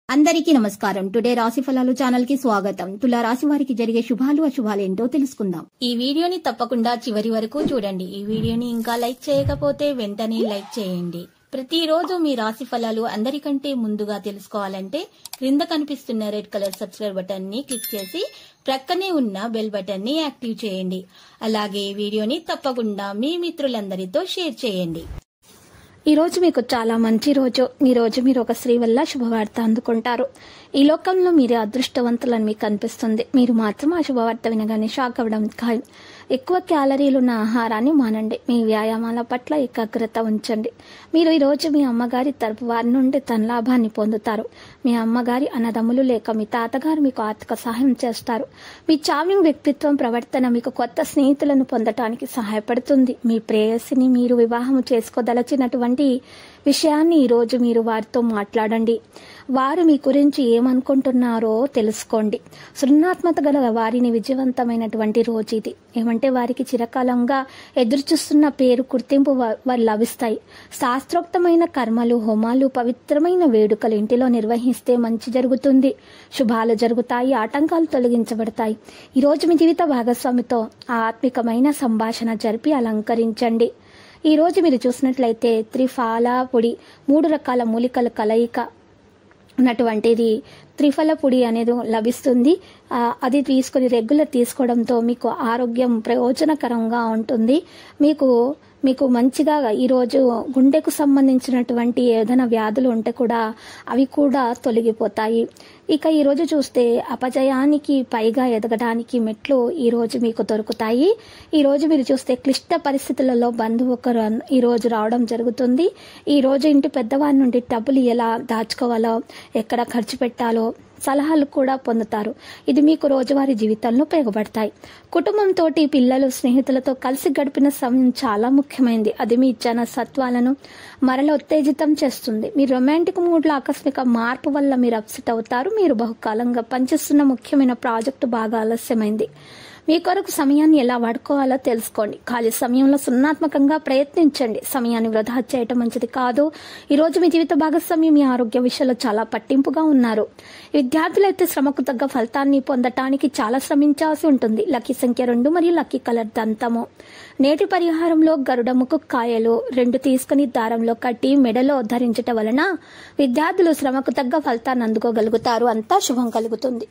అందరికీ నమస్కారం. టుడే రాశి ఫలాలు ఛానల్ కి స్వాగతం. తులా రాశి వారికి జరిగే శుభాలు అశుభాలు ఏంటో తెలుసుకుందాం. ఈ వీడియోని తప్పకుండా చివరి వరకు చూడండి. ఈ వీడియోని ఇంకా లైక్ చేయకపోతే వెంటనే లైక్ చేయండి. ప్రతిరోజు మీ రాశి ఫలాలు అందరికంటే ముందుగా తెలుసుకోవాలంటే క్రింద కనిపిస్తున్న రెడ్ కలర్ సబ్స్క్రైబ్ బటన్ ని క్లిక్ చేసి ప్రక్కనే ఉన్న బెల్ బటన్ ని యాక్టివ్ చేయండి. అలాగే వీడియోని తప్పకుండా మీ మిత్రులందరితో షేర్ చేయండి. ఈ రోజు మీకు చాలా మంచి రోజు. ఈ రోజు మీరు ఒక స్త్రీ వల్ల శుభవార్త అందుకుంటారు. ఈ లోకంలో మీరు అదృష్టవంతులని మీకు అనిపిస్తుంది. మీరు మాత్రం ఆ శుభవార్త వినగానే షాక్ అవ్వడం ఖాయం. ఎక్కువ క్యాలరీలు ఉన్న ఆహారాన్ని మానండి. మీ వ్యాయామాల పట్ల ఏకాగ్రత ఉంచండి. మీరు ఈ రోజు మీ అమ్మగారి తరపు వారి నుండి తన లాభాన్ని పొందుతారు. మీ అమ్మగారి అన్నదమ్ములు లేక మీ తాతగారు మీకు ఆర్థిక సహాయం చేస్తారు. మీ చార్మింగ్ వ్యక్తిత్వం ప్రవర్తన మీకు కొత్త స్నేహితులను పొందటానికి సహాయపడుతుంది. మీ ప్రేయసిని మీరు వివాహం చేసుకోదలచినటువంటి విషయాన్ని ఈ రోజు మీరు వారితో మాట్లాడండి. వారు మీ గురించి ఏమనుకుంటున్నారో తెలుసుకోండి. సృజనాత్మక గల వారిని విజయవంతమైనటువంటి రోజు ఇది. ఏమంటే వారికి చిరకాలంగా ఎదురుచూస్తున్న పేరు గుర్తింపు వారు లభిస్తాయి. శాస్త్రోక్తమైన కర్మలు, హోమాలు, పవిత్రమైన వేడుకలు ఇంటిలో నిర్వహిస్తే మంచి జరుగుతుంది. శుభాలు జరుగుతాయి. ఆటంకాలు తొలగించబడతాయి. ఈ రోజు మీ జీవిత భాగస్వామితో ఆత్మికమైన సంభాషణ జరిపి అలంకరించండి. ఈ రోజు మీరు చూసినట్లయితే త్రిఫల పొడి 3 రకాల మూలికల కలయిక ఉన్నటువంటిది త్రిఫల పొడి అనేది లభిస్తుంది. అది తీసుకుని రెగ్యులర్ తీసుకోవడంతో మీకు ఆరోగ్యం ప్రయోజనకరంగా ఉంటుంది. మీకు మంచిగా ఈరోజు గుండెకు సంబంధించినటువంటి ఏదైనా వ్యాధులు ఉంటే కూడా అవి కూడా తొలగిపోతాయి. ఇక ఈరోజు చూస్తే అపజయానికి పైగా ఎదగడానికి మెట్లు ఈరోజు మీకు దొరుకుతాయి. ఈరోజు మీరు చూస్తే క్లిష్ట పరిస్థితులలో బంధువు ఒకరు ఈరోజు రావడం జరుగుతుంది. ఈరోజు ఇంటి పెద్దవారి నుండి డబ్బులు ఎలా దాచుకోవాలో, ఎక్కడ ఖర్చు పెట్టాలో సలహాలు కూడా పొందుతారు. ఇది మీకు రోజువారీ జీవితంలో ఉపయోగపడతాయి. కుటుంబంతో, పిల్లలు, స్నేహితులతో కలిసి గడిపిన సమయం చాలా ముఖ్యమైనది. అది మీ జనసత్వాలను మరల ఉత్తేజితం చేస్తుంది. మీ రొమాంటిక్ మూడ్లో ఆకస్మిక మార్పు వల్ల మీరు అప్సెట్ అవుతారు. మీరు బహుకాలంగా పనిచేస్తున్న ముఖ్యమైన ప్రాజెక్టు బాగా ఆలస్యమైంది. మీ కొరకు సమయాన్ని ఎలా వాడుకోవాలో తెలుసుకోండి. ఖాళీ సమయంలో సృజనాత్మకంగా ప్రయత్నించండి. సమయాన్ని వృధా చేయటం మంచిది కాదు. ఈరోజు మీ జీవిత భాగస్వామి మీ ఆరోగ్య విషయంలో చాలా పట్టింపుగా ఉన్నారు. విద్యార్థులైతే శ్రమకు తగ్గ ఫలితాన్ని పొందటానికి చాలా శ్రమించాల్సి ఉంటుంది. లక్కీ సంఖ్య 2 మరియు లక్కీ కలర్ దంతము. నేటి పరిహారంలో గరుడ ముక్కు కాయలు 2 తీసుకుని దారంలో కట్టి మెడలో ధరించటం వలన విద్యార్థులు శ్రమకు తగ్గ ఫలితాన్ని అందుకోగలుగుతారు. అంతా శుభం కలుగుతుంది.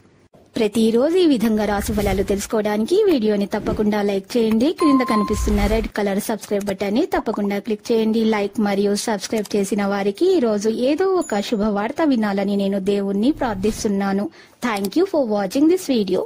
ప్రతిరోజు ఈ విధంగా రాశి ఫలాలు తెలుసుకోవడానికి వీడియోని తప్పకుండా లైక్ చేయండి. క్రింద కనిపిస్తున్న రెడ్ కలర్ సబ్స్క్రైబ్ బటన్ ని తప్పకుండా క్లిక్ చేయండి. లైక్ మరియు సబ్స్క్రైబ్ చేసిన వారికి ఈ రోజు ఏదో ఒక శుభవార్త వినాలని నేను దేవుణ్ణి ప్రార్థిస్తున్నాను. Thank you for watching this video.